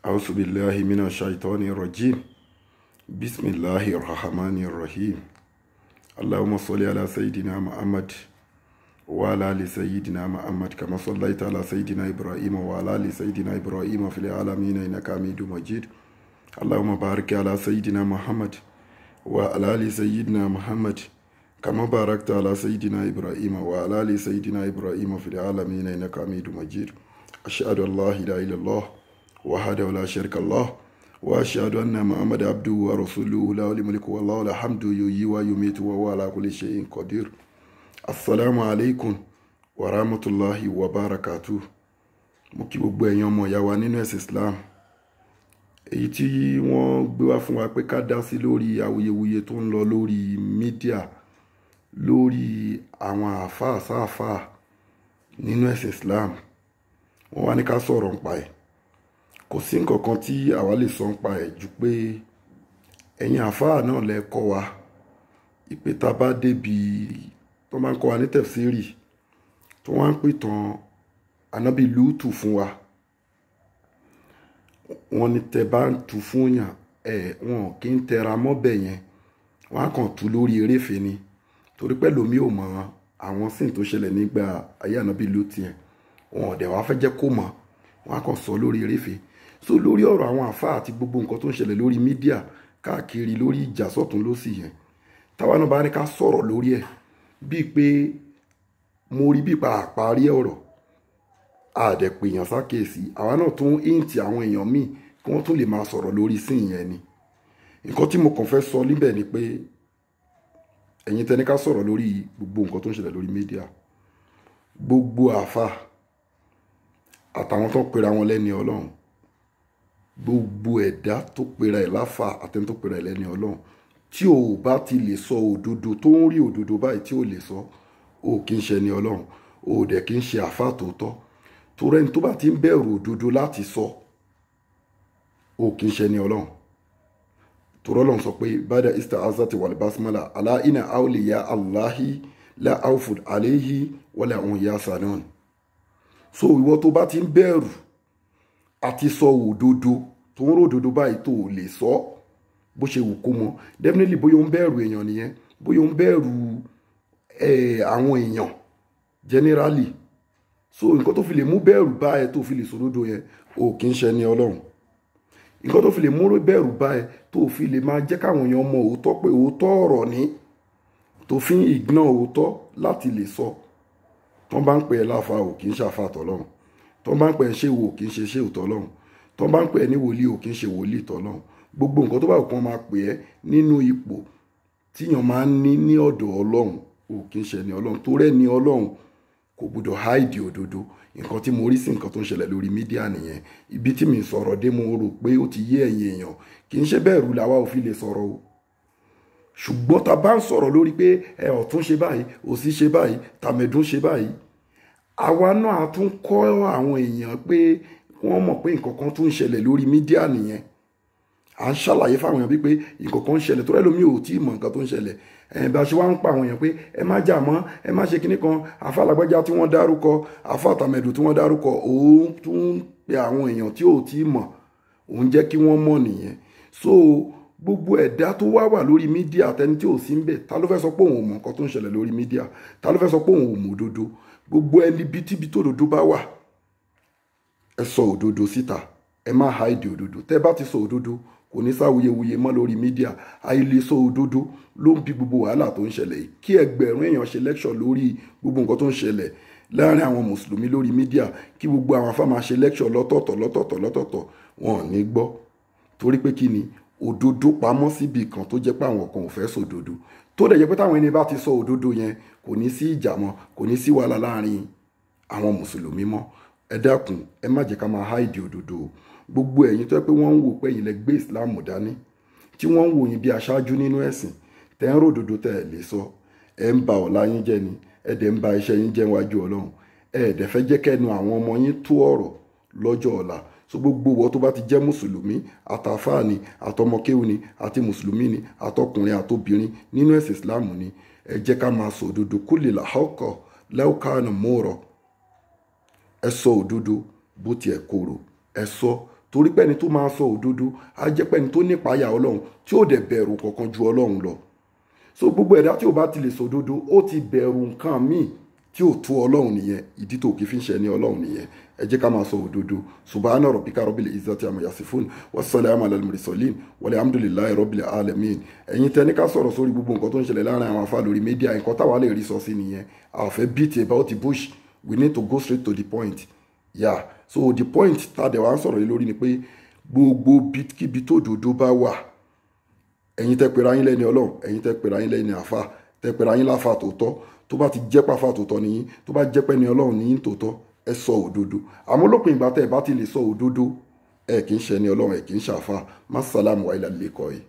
أعوذ بالله من الشيطان الرجيم بسم الله الرحمن الرحيم اللهم صل على سيدنا محمد وعلى آل سيدنا محمد كما صليت على سيدنا إبراهيم وعلى آل سيدنا إبراهيم في العالمين إنك حميد مجيد اللهم بارك على سيدنا محمد وعلى آل سيدنا محمد كما باركت على سيدنا إبراهيم وعلى آل سيدنا إبراهيم في العالمين إنك حميد مجيد أشهد أن لا إله إلا الله وحده لا شريك له وأشهد أن محمد عبده ورسوله له الملك والله الحمد يحيي ويميت وهو على كل شيء قدير. Assalamu alaikum wa rahmatullahi wa barakatuh. Mo kí gbogbo ẹ̀yin ọmọ ìyá wa nínú ẹ̀sìn Islam. Èyí tí wọ́n gbé wá fún wa pé ká dá sí lórí awuyewuye tó ń lọ lórí mídíà lórí àwọn àáfàá sáàfàá nínú ẹ̀sìn Islam. Wọ́n wá ní ká sọ̀rọ̀ nípa ẹ̀. Kò sí nǹkan kan tí àwa lè sọ nípa ẹ̀ ju pé ẹ̀yin àáfàá náà lẹ kọ́ wa ìpè tá bá débi tó máa ń kọ́ wa ní tẹ̀fsírì tó wá ń pìtàn ànábì lúùtù fún wa. Wọ́n ní tẹ bá ń tu fún yàn wọn kì í tẹra mọ́bẹ̀ yẹn wọ́n á kàn tú lórí eréfèé ni torí pé lómi ò mọ àwọn sín tó ṣẹlẹ̀ nígbà ayé ànábì lúùtù yẹn wọn ò dẹ̀ wá fẹ́ jẹ́ kó mọ̀ wọ́n á kàn sọ lórí eréfèé. So lórí ọ̀rọ̀ àwọn àfáà àti gbogbo nǹkan tó ń ṣẹlẹ̀ lórí mídíà káàkiri lórí ìjà sọ́tún lósì yẹn táwa náà bá ní ká sọ̀rọ̀ lórí ẹ̀ bíi pé mo rí bí pa àparí ọ̀rọ̀ àdẹ̀pèèyàn sákèsí àwa náà tún íǹtì àwọn èèyàn míì kí wọ́n tún lè máa sọ̀rọ̀ lórí sí ìyẹn ni. Nǹkan tí mo kàn fẹ́ sọ níbẹ̀ ni pé ẹ̀yin tẹni ká sọ̀rọ̀ lórí gbogbo nǹkan tó ń ṣẹlẹ̀ lórí mídíà gbogbo àfáà àtàwọn tó pera wọn lẹ́ni ọlọ́run gbogbo ẹ̀dá tó pera ẹ̀ láfà àtẹni tó pera ẹ̀ lẹ́ni ọlọ́run tí ò bá ti lè sọ òdodo tó ń rí òdodo báyìí tí ò lè sọ ò kì í ṣe ẹni ọlọ́run ò dẹ̀ kì í ṣe àfáà tòótọ́ torí ẹni tó bá ti ń bẹ̀rù òdodo láti sọ ò kì í ṣe ẹni ọlọ́run torí ọlọ́run sọ pé bada ista'azati wal basmala ala inna awliya Allahi la awfun alayhi wala hum yahzanun. So ìwọ tó bá ti ń bẹ̀rù àti sọ òdodo tó ń ròdodo báyìí tó lè sọ bó ṣe wù kó mọ definitely bóyá ó ń bẹ̀rù èèyàn nìyẹn bóyá ó ń bẹ̀rù àwọn èèyàn generally. So nǹkan tó fi lè mú bẹ̀rù bá ẹ tó fi lè sòdodo yẹn ò kì í ṣe ní ọlọ́run. Nǹkan tó fi lè mú bẹ̀rù bá ẹ tó fi lè máa jẹ́ káwọn èèyàn mọ òótọ́ pé òótọ́ ọ̀rọ̀ ni tó fi ń ignore òótọ́ láti lè sọ. Tọ́n bá ń pè ẹ́ láfa ò kì í ṣàfà tọ́lọ́run tọ́n bá ń pè ẹ́ ṣé wò kì í ṣe ṣé ò tọ́lọ́run tọ́n bá ń pè ẹ́ ní wòlíì ò kì í ṣe wòlíì tọ́lọ́run. Gbogbo nǹkan tó bá kàn máa pè ẹ́ nínú ipò tíyàn máa ń ní ọ̀dọ̀ ọlọ́run ò kì í ṣe ní ọlọ́run tó rẹ́ ní ọlọ́run kò gbọdọ̀ háìdì òdodo. Nǹkan tí mo rí sí nǹkan tó ń ṣẹlẹ̀ lórí mídíà nìyẹn. Ibi tí mi sọ̀rọ̀ dé mo rò pé ó ti yé ẹ̀yin èèyàn kì í ṣe bẹ́ẹ̀rù làwa ò fi lè sọ̀rọ̀ o ṣùgbọ́n ta bá ń sọ̀rọ̀ lórí pé ẹ ọ̀tún ṣe báyìí òsì ṣe báyìí tàmẹ̀dún ṣe báyìí àwa náà tún kọ́ àwọn èèyàn pé wọ́n mọ̀ pé nǹkan kan tún ń ṣẹlẹ̀ lórí mídíà nìyẹn. À ń ṣàlàyé fáwọn èèyàn wípé nǹkan kan ń ṣẹlẹ̀ tó rẹ́lómi ò tí ì mọ̀ nǹkan tó ń ṣẹlẹ̀ bá ṣe wá ń pa àwọn èèyàn pé ẹ má jà mọ́ ẹ má ṣe kinní kan àfa alágbájá tí wọ́n dárúkọ àfa àtàmẹ̀dù tí wọ́n dárúkọ òun tún ń pe àwọn èèyàn tí ò tí ì mọ̀ òun jẹ́ kí wọ́n mọ̀ nìyẹn. So gbogbo ẹ̀dá tó wà lórí mídíà tẹni tí ò sí ń bẹ̀ ta ló fẹ́ sọ pé òun ò mọ̀ nǹkan tó ń ṣẹlẹ̀ lórí mídíà ta ló fẹ́ sọ pé òun ò mọ̀ òdodo. Gbogbo ẹni tíbi tó òdodo bá wà ẹ sọ òdodo síta ẹ má háìdì òdodo. Tẹ́ bá ti sọ òdodo kò ní sáwuyewuye mọ́ lórí mídíà. àìlè sọ òdodo ló ń bí gbogbo wàhálà tó ń ṣẹlẹ̀ yìí. Kí ẹgbẹ̀rún èèyàn ṣe lecture lórí gbogbo nǹkan tó ń ṣẹlẹ̀ láàrin àwọn mùsùlùmí lórí mídíà kí gbogbo àwọn afá máa ṣe lecture lọ́tọ̀ọ̀tọ̀ wọn ò ní gbọ́ torí pé kí ni òdodo pamọ́ síbi kan tó jẹ́ pé àwọn kan ò fẹ́ sọ òdodo tó dẹ̀ jẹ́ pé táwọn ẹni bá ti sọ òdodo yẹn kò ní sí ìjà mọ́ kò ní sí wàhálà láàrin àwọn mùsùlùmí mọ́. Ẹ dákun ẹ má jẹ́ ká máa háìdì òdodo. Gbogbo ẹ̀yin tó yẹ pé wọ́n ń wò pé ẹ̀yin lẹ gbé ìsìláàmù dání tí wọ́n ń wò yín bí aṣáájú nínú ẹ̀sìn tẹ́ ń ròdodo tẹ́ ẹ lè sọ ẹ ń ba ọ̀la yín jẹ́ ni ẹ dẹ̀ ń ba iṣẹ́ yín jẹ́ wájú ọlọ́run ẹ dẹ̀ fẹ́ jẹ́ kẹ́nu àwọn ọmọ yín tó ọ̀rọ̀ lọ́jọ́ ọ̀la. So gbogbo wọ́n tó bá ti jẹ́ mùsùlùmí àtàfáà ni àtọmọkéwù ni àti mùsùlùmí ni àtọkùnrin àtobìnrin nínú ẹ̀sìn ìsìláàmù ni ẹ jẹ́ ká máa sọ òdodo kulli al-haqqa law kana murra. Ẹ sọ òdodo bó tiẹ̀ korò ẹ sọ torí pé ẹni tó máa sọ òdodo á jẹ́ pé ẹni tó nípayà ọlọ́run tí ó dẹ̀ bẹ̀rù kankan ju ọlọ́run lọ. So gbogbo ẹ̀dá tí ò bá ti lè sọ òdodo ó ti bẹ̀rù nǹkan míì tí ò tó ọlọ́run nìyẹn, ìdí tó kì í fi ń ṣe ní ọlọ́run nìyẹn. Ẹ jẹ́ ká máa sọ òdodo. Subhana rabbika rabbil izzati amma yasifun wassalamu alal mursalin walhamdulillahi rabbil alamin. Ẹ̀yin tẹ́ ní ká sọ̀rọ̀ sórí gbogbo nǹkan tó ń ṣẹlẹ̀ láàrin àwọn afá lórí mídíà, nǹkan táwa lè rí sọ sí nìyẹn. A fẹ́ beat about the bush, we need to go straight to the point. Yeah, so the point tàdé wa ń sọ̀rọ̀ lórí ni pé gbogbo kíbi tó òdodo bá wà, ẹ̀yin tẹ́ pera yín lẹ́ni ọlọ́run, ẹ̀yin tẹ́ pera yín lẹ́ni àfà, tẹ́ pera yín láfà tòótọ́, tó bá ti jẹ́ pàfà tòótọ́ nìyí, tó bá jẹ́ pẹ́ ni ọlọ́run nìyí tòótọ́, ẹ sọ òdodo. Àmọ́ lópin ìgbà tẹ́ ẹ bá ti lè sọ òdodo, ẹ kì í ṣe ni ọlọ́run, ẹ kì í ṣàfà. Má sàlámù wa ilà lẹ́kọ̀ọ́ yìí.